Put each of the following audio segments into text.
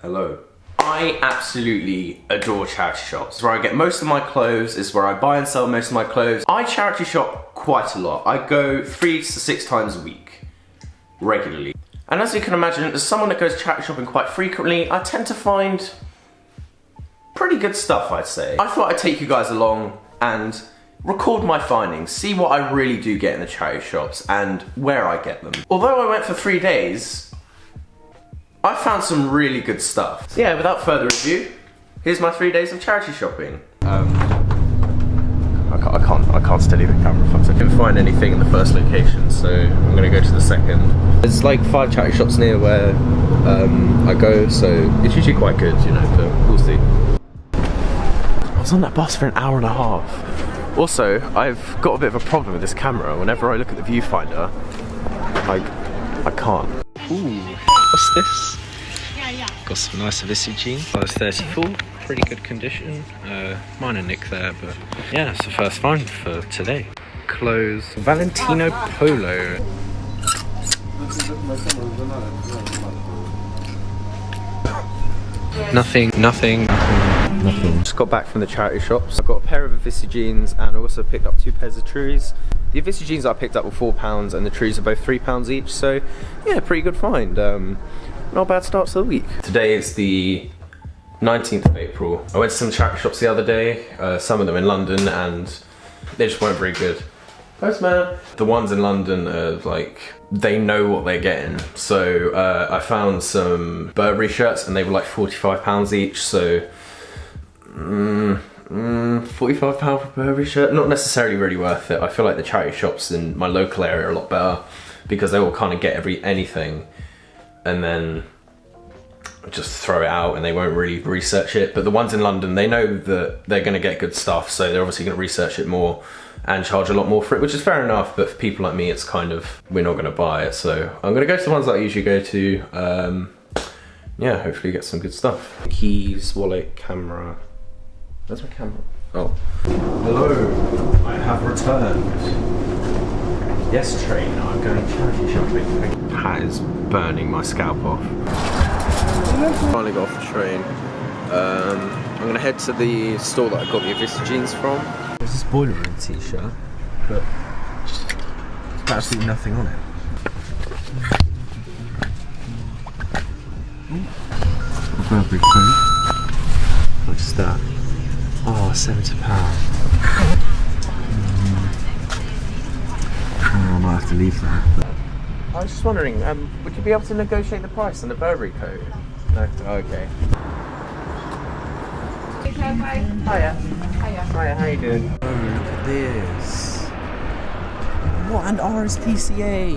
Hello. I absolutely adore charity shops. It's where I get most of my clothes, it's where I buy and sell most of my clothes. I charity shop quite a lot. I go 3 to 6 times a week, regularly. And as you can imagine, as someone that goes charity shopping quite frequently, I tend to find pretty good stuff, I'd say. I thought I'd take you guys along and record my findings, see what I really do get in the charity shops and where I get them. Although I went for 3 days, I found some really good stuff. So yeah, without further ado, here's my 3 days of charity shopping. I can't steady the camera. I didn't find anything in the first location, so I'm gonna go to the second. There's like 5 charity shops near where I go, so it's usually quite good, you know, but we'll see. I was on that bus for an hour and a half. Also, I've got a bit of a problem with this camera. Whenever I look at the viewfinder, I can't. Ooh. What's this? Got some nice Evisu jeans, size 34, pretty good condition. Minor nick there, but yeah, it's the first find for today. Clothes, Valentino polo. Nothing. Just got back from the charity shops. I got a pair of Evisu jeans and I also picked up 2 pairs of trees. The Evisu jeans I picked up were £4 and the trees are both £3 each, so yeah, pretty good find. Not a bad start to the week. Today is the 19th of April. I went to some charity shops the other day, some of them in London, and they just weren't very good. Postman! The ones in London are like, they know what they're getting. So I found some Burberry shirts and they were like £45 each, so £45 for a Burberry shirt, not necessarily really worth it. I feel like the charity shops in my local area are a lot better because they will kind of get anything and then just throw it out and they won't really research it. But the ones in London, they know that they're going to get good stuff, so they're obviously going to research it more and charge a lot more for it, which is fair enough. But for people like me, it's kind of, we're not going to buy it, so I'm going to go to the ones that I usually go to. Yeah, hopefully get some good stuff. Keys, wallet, camera. Where's my camera? Oh. Hello, I have returned. Yes, train, I'm going charity shopping. Hat is burning my scalp off. Finally got off the train. I'm gonna head to the store that I got the Evisu jeans from. There's this boiler room t-shirt, but there's absolutely nothing on it. Burberry coat. What's that? Oh, £70. I might have to leave that. But I was just wondering, would you be able to negotiate the price on the Burberry coat? No? Oh, okay. Hiya. Hiya, how you doing? Oh, look at this. What an RSPCA!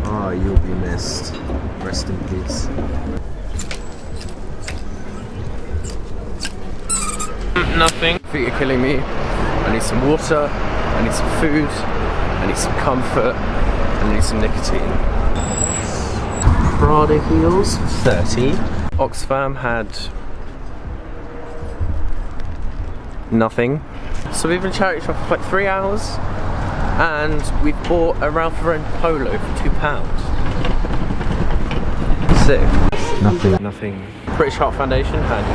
Oh, you'll be missed. Rest in peace. Nothing. I think you're killing me. I need some water, I need some food, I need some comfort, and I need some nicotine. Prada heels, 30. Oxfam had nothing. So we've been charity shopping for like 3 hours and we've bought a Ralph Lauren polo for £2. Sick. Nothing. British Heart Foundation had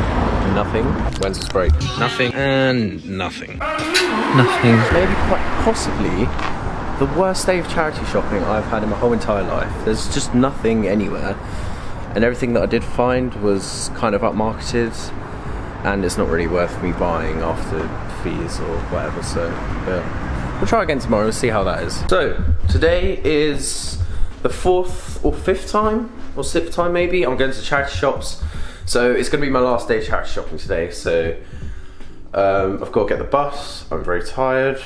nothing. When's this break? Nothing and nothing. Maybe quite possibly the worst day of charity shopping I've had in my whole entire life. There's just nothing anywhere, and everything that I did find was kind of upmarketed, and it's not really worth me buying after fees or whatever. So yeah, we'll try again tomorrow and see how that is. So today is the 4th or 5th time, or 6th time maybe, I'm going to charity shops. So it's going to be my last day of charity shopping today, so I've got to get the bus. I'm very tired.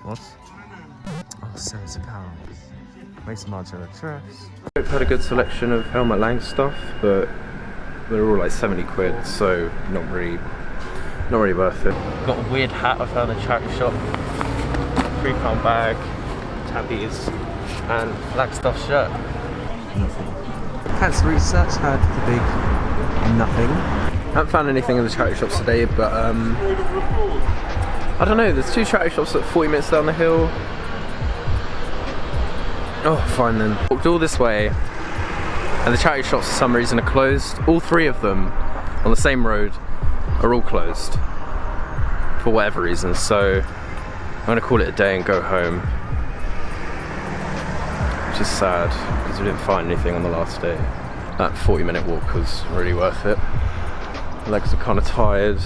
What? Oh, £70. Makes a margin of dress. I've had a good selection of Helmut Lang stuff, but they're all like 70 quid, so not really worth it. Got a weird hat I found in a charity shop, £3 bag, tabbies, and black stuff shirt. Nothing. Cancer Research had the big nothing. Haven't found anything in the charity shops today, but I don't know, there's 2 charity shops at 40 minutes down the hill. Oh, fine then. Walked all this way, and the charity shops for some reason are closed. All 3 of them on the same road are all closed for whatever reason, so I'm gonna call it a day and go home. Which is sad, because we didn't find anything on the last day. That 40-minute walk was really worth it. Legs are kind of tired.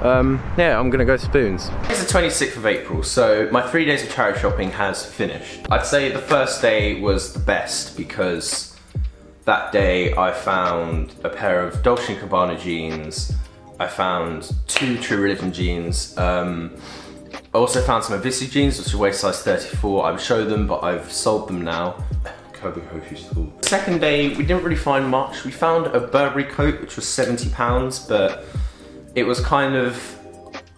Yeah, I'm gonna go Spoons. It's the 26th of April, so my 3 days of charity shopping has finished. I'd say the first day was the best because that day I found a pair of 𝓢𝓸𝓬𝓲𝓪𝓵 jeans. I found 2 𝓢𝓸𝓬𝓬 jeans. I also found some Evisu jeans, which are waist size 34. I would show them, but I've sold them now. Second day, we didn't really find much. We found a Burberry coat, which was £70, but it was kind of,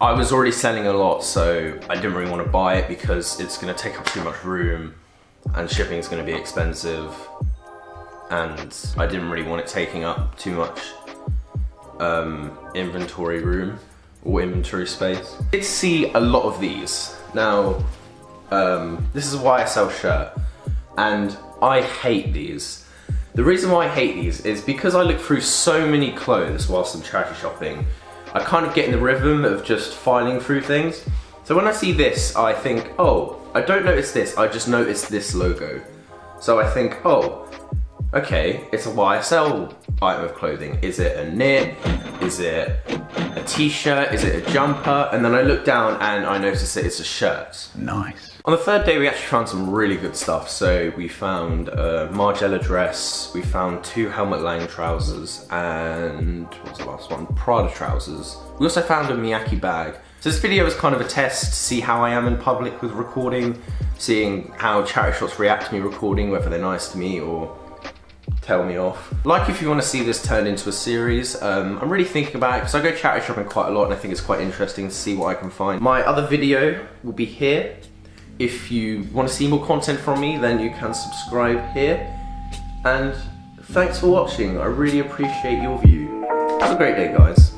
I was already selling a lot, so I didn't really want to buy it because it's going to take up too much room and shipping is going to be expensive, and I didn't really want it taking up too much inventory room or inventory space. I did see a lot of these. Now, this is a YSL shirt, and I hate these. The reason why I hate these is because I look through so many clothes whilst I'm charity shopping. I kind of get in the rhythm of just filing through things. So when I see this, I think, oh, I don't notice this, I just notice this logo. So I think, oh, okay, it's a YSL item of clothing. Is it a knit? Is it a t-shirt? Is it a jumper? And then I look down and I notice that it's a shirt. Nice. On the 3rd day, we actually found some really good stuff. So we found a Margiela dress, we found 2 Helmut Lang trousers, and what was the last one? Prada trousers. We also found a Miyake bag. So this video was kind of a test to see how I am in public with recording, seeing how charity shops react to me recording, whether they're nice to me or tell me off. Like if you want to see this turned into a series, I'm really thinking about it because I go charity shopping quite a lot and I think it's quite interesting to see what I can find. My other video will be here. If you want to see more content from me, then you can subscribe here. And thanks for watching. I really appreciate your view. Have a great day, guys.